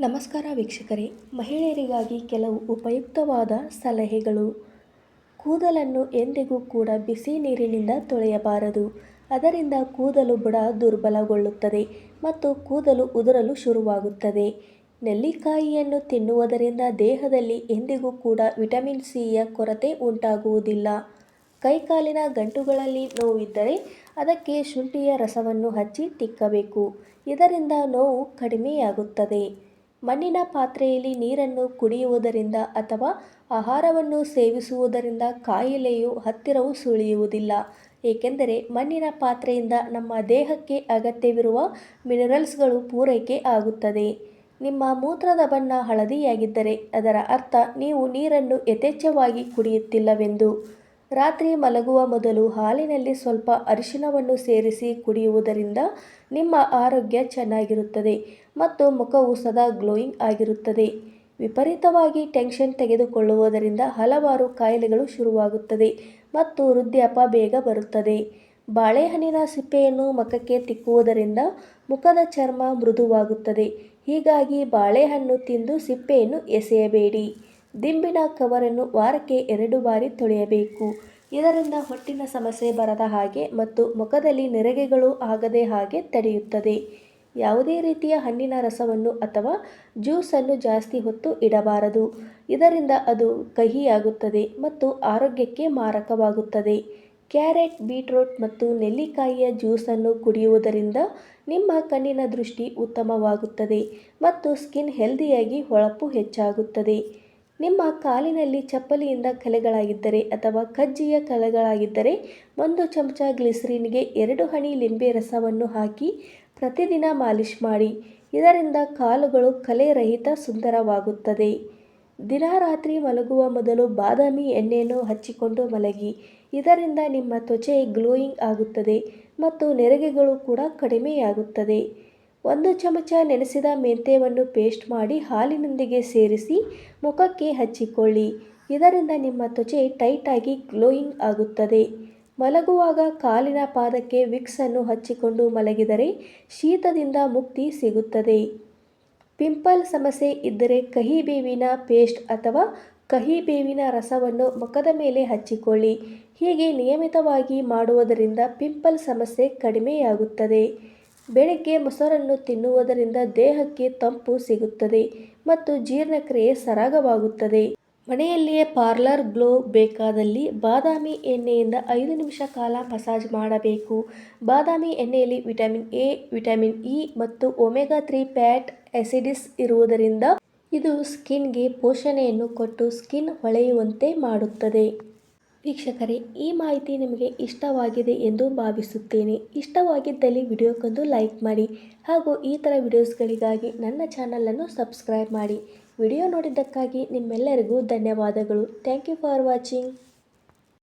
ನಮಸ್ಕಾರ ವೀಕ್ಷಕರೇ, ಮಹಿಳೆಯರಿಗಾಗಿ ಕೆಲವು ಉಪಯುಕ್ತವಾದ ಸಲಹೆಗಳು. ಕೂದಲನ್ನು ಎಂದಿಗೂ ಕೂಡ ಬಿಸಿ ನೀರಿನಿಂದ ತೊಳೆಯಬಾರದು. ಅದರಿಂದ ಕೂದಲು ಬುಡ ದುರ್ಬಲಗೊಳ್ಳುತ್ತದೆ ಮತ್ತು ಕೂದಲು ಉದುರಲು ಶುರುವಾಗುತ್ತದೆ. ನೆಲ್ಲಿಕಾಯಿಯನ್ನು ತಿನ್ನುವುದರಿಂದ ದೇಹದಲ್ಲಿ ಎಂದಿಗೂ ಕೂಡ ವಿಟಮಿನ್ ಸಿಯ ಕೊರತೆ ಉಂಟಾಗುವುದಿಲ್ಲ. ಕೈಕಾಲಿನ ಗಂಟುಗಳಲ್ಲಿ ನೋವಿದ್ದರೆ ಅದಕ್ಕೆ ಶುಂಠಿಯ ರಸವನ್ನು ಹಚ್ಚಿ ತಿಕ್ಕಬೇಕು. ಇದರಿಂದ ನೋವು ಕಡಿಮೆಯಾಗುತ್ತದೆ. ಮಣ್ಣಿನ ಪಾತ್ರೆಯಲ್ಲಿ ನೀರನ್ನು ಕುಡಿಯುವುದರಿಂದ ಅಥವಾ ಆಹಾರವನ್ನು ಸೇವಿಸುವುದರಿಂದ ಕಾಯಿಲೆಯು ಹತ್ತಿರವೂ ಸುಳಿಯುವುದಿಲ್ಲ. ಏಕೆಂದರೆ ಮಣ್ಣಿನ ಪಾತ್ರೆಯಿಂದ ನಮ್ಮ ದೇಹಕ್ಕೆ ಅಗತ್ಯವಿರುವ ಮಿನರಲ್ಸ್ಗಳು ಪೂರೈಕೆ ಆಗುತ್ತದೆ. ನಿಮ್ಮ ಮೂತ್ರದ ಬಣ್ಣ ಹಳದಿಯಾಗಿದ್ದರೆ ಅದರ ಅರ್ಥ ನೀವು ನೀರನ್ನು ಯಥೇಚ್ಛವಾಗಿ ಕುಡಿಯುತ್ತಿಲ್ಲವೆಂದು. ರಾತ್ರಿ ಮಲಗುವ ಮೊದಲು ಹಾಲಿನಲ್ಲಿ ಸ್ವಲ್ಪ ಅರಿಶಿನವನ್ನು ಸೇರಿಸಿ ಕುಡಿಯುವುದರಿಂದ ನಿಮ್ಮ ಆರೋಗ್ಯ ಚೆನ್ನಾಗಿರುತ್ತದೆ ಮತ್ತು ಮುಖವು ಸದಾ ಗ್ಲೋಯಿಂಗ್ ಆಗಿರುತ್ತದೆ. ವಿಪರೀತವಾಗಿ ಟೆನ್ಷನ್ ತೆಗೆದುಕೊಳ್ಳುವುದರಿಂದ ಹಲವಾರು ಕಾಯಿಲೆಗಳು ಶುರುವಾಗುತ್ತದೆ ಮತ್ತು ವೃದ್ಧಾಪ್ಯ ಬೇಗ ಬರುತ್ತದೆ. ಬಾಳೆಹಣ್ಣಿನ ಸಿಪ್ಪೆಯನ್ನು ಮುಖಕ್ಕೆ ತಿಕ್ಕುವುದರಿಂದ ಮುಖದ ಚರ್ಮ ಮೃದುವಾಗುತ್ತದೆ. ಹೀಗಾಗಿ ಬಾಳೆಹಣ್ಣು ತಿಂದು ಸಿಪ್ಪೆಯನ್ನು ಎಸೆಯಬೇಡಿ. ದಿಂಬಿನ ಕವರನ್ನು ವಾರಕ್ಕೆ 2 ಬಾರಿ ತೊಳೆಯಬೇಕು. ಇದರಿಂದ ಹೊಟ್ಟಿನ ಸಮಸ್ಯೆ ಬರದ ಹಾಗೆ ಮತ್ತು ಮುಖದಲ್ಲಿ ನೆರಿಗೆಗಳು ಆಗದೆ ಹಾಗೆ ತಡೆಯುತ್ತದೆ. ಯಾವುದೇ ರೀತಿಯ ಹಣ್ಣಿನ ರಸವನ್ನು ಅಥವಾ ಜ್ಯೂಸನ್ನು ಜಾಸ್ತಿ ಹೊತ್ತು ಇಡಬಾರದು. ಇದರಿಂದ ಅದು ಕಹಿಯಾಗುತ್ತದೆ ಮತ್ತು ಆರೋಗ್ಯಕ್ಕೆ ಮಾರಕವಾಗುತ್ತದೆ. ಕ್ಯಾರೆಟ್, ಬೀಟ್ರೂಟ್ ಮತ್ತು ನೆಲ್ಲಿಕಾಯಿಯ ಜ್ಯೂಸನ್ನು ಕುಡಿಯುವುದರಿಂದ ನಿಮ್ಮ ಕಣ್ಣಿನ ದೃಷ್ಟಿ ಉತ್ತಮವಾಗುತ್ತದೆ ಮತ್ತು ಸ್ಕಿನ್ ಹೆಲ್ದಿಯಾಗಿ ಹೊಳಪು ಹೆಚ್ಚಾಗುತ್ತದೆ. ನಿಮ್ಮ ಕಾಲಿನಲ್ಲಿ ಚಪ್ಪಲಿಯಿಂದ ಕಲೆಗಳಾಗಿದ್ದರೆ ಅಥವಾ ಕಜ್ಜಿಯ ಕಲೆಗಳಾಗಿದ್ದರೆ 1 ಚಮಚ ಗ್ಲಿಸರಿನ್ಗೆ 2 ಹನಿ ಲಿಂಬೆ ರಸವನ್ನು ಹಾಕಿ ಪ್ರತಿದಿನ ಮಾಲಿಷ್ ಮಾಡಿ. ಇದರಿಂದ ಕಾಲುಗಳು ಕಲೆರಹಿತ ಸುಂದರವಾಗುತ್ತದೆ. ದಿನ ರಾತ್ರಿ ಮಲಗುವ ಮೊದಲು ಬಾದಾಮಿ ಎಣ್ಣೆಯನ್ನು ಹಚ್ಚಿಕೊಂಡು ಮಲಗಿ. ಇದರಿಂದ ನಿಮ್ಮ ತ್ವಚೆ ಗ್ಲೋಯಿಂಗ್ ಆಗುತ್ತದೆ ಮತ್ತು ನೆರಿಗೆಗಳು ಕೂಡ ಕಡಿಮೆಯಾಗುತ್ತದೆ. 1 ಚಮಚ ನೆನೆಸಿದ ಮೆಂತ್ಯವನ್ನು ಪೇಸ್ಟ್ ಮಾಡಿ ಹಾಲಿನೊಂದಿಗೆ ಸೇರಿಸಿ ಮುಖಕ್ಕೆ ಹಚ್ಚಿಕೊಳ್ಳಿ. ಇದರಿಂದ ನಿಮ್ಮ ತ್ವಚೆ ಟೈಟ್ ಆಗಿ ಗ್ಲೋಯಿಂಗ್ ಆಗುತ್ತದೆ. ಮಲಗುವಾಗ ಕಾಲಿನ ಪಾದಕ್ಕೆ ವಿಕ್ಸ್ ಅನ್ನು ಹಚ್ಚಿಕೊಂಡು ಮಲಗಿದರೆ ಶೀತದಿಂದ ಮುಕ್ತಿ ಸಿಗುತ್ತದೆ. ಪಿಂಪಲ್ ಸಮಸ್ಯೆ ಇದ್ದರೆ ಕಹಿಬೇವಿನ ಪೇಸ್ಟ್ ಅಥವಾ ಕಹಿಬೇವಿನ ರಸವನ್ನು ಮುಖದ ಮೇಲೆ ಹಚ್ಚಿಕೊಳ್ಳಿ. ಹೀಗೆ ನಿಯಮಿತವಾಗಿ ಮಾಡುವುದರಿಂದ ಪಿಂಪಲ್ ಸಮಸ್ಯೆ ಕಡಿಮೆಯಾಗುತ್ತದೆ. ಬೆಳಗ್ಗೆ ಮೊಸರನ್ನು ತಿನ್ನುವುದರಿಂದ ದೇಹಕ್ಕೆ ತಂಪು ಸಿಗುತ್ತದೆ ಮತ್ತು ಜೀರ್ಣಕ್ರಿಯೆ ಸರಾಗವಾಗುತ್ತದೆ. ಮನೆಯಲ್ಲಿಯೇ ಪಾರ್ಲರ್ ಗ್ಲೋ ಬೇಕಾದಲ್ಲಿ ಬಾದಾಮಿ ಎಣ್ಣೆಯಿಂದ 5 ನಿಮಿಷ ಕಾಲ ಮಸಾಜ್ ಮಾಡಬೇಕು. ಬಾದಾಮಿ ಎಣ್ಣೆಯಲ್ಲಿ ವಿಟಮಿನ್ ಎ, ವಿಟಮಿನ್ ಇ ಮತ್ತು ಒಮೆಗಾ 3 ಫ್ಯಾಟ್ ಆಸಿಡ್ಸ್ ಇರುವುದರಿಂದ ಇದು ಸ್ಕಿನ್ಗೆ ಪೋಷಣೆಯನ್ನು ಕೊಟ್ಟು ಸ್ಕಿನ್ ಹೊಳೆಯುವಂತೆ ಮಾಡುತ್ತದೆ. ವೀಕ್ಷಕರೇ, ಈ ಮಾಹಿತಿ ನಿಮಗೆ ಇಷ್ಟವಾಗಿದೆ ಎಂದು ಭಾವಿಸುತ್ತೇನೆ. ಇಷ್ಟವಾಗಿದ್ದಲ್ಲಿ ವಿಡಿಯೋಕ್ಕೊಂದು ಲೈಕ್ ಮಾಡಿ ಹಾಗೂ ಈ ಥರ ವಿಡಿಯೋಸ್ಗಳಿಗಾಗಿ ನನ್ನ ಚಾನಲನ್ನು ಸಬ್ಸ್ಕ್ರೈಬ್ ಮಾಡಿ. ವಿಡಿಯೋ ನೋಡಿದ್ದಕ್ಕಾಗಿ ನಿಮ್ಮೆಲ್ಲರಿಗೂ ಧನ್ಯವಾದಗಳು. Thank you for watching.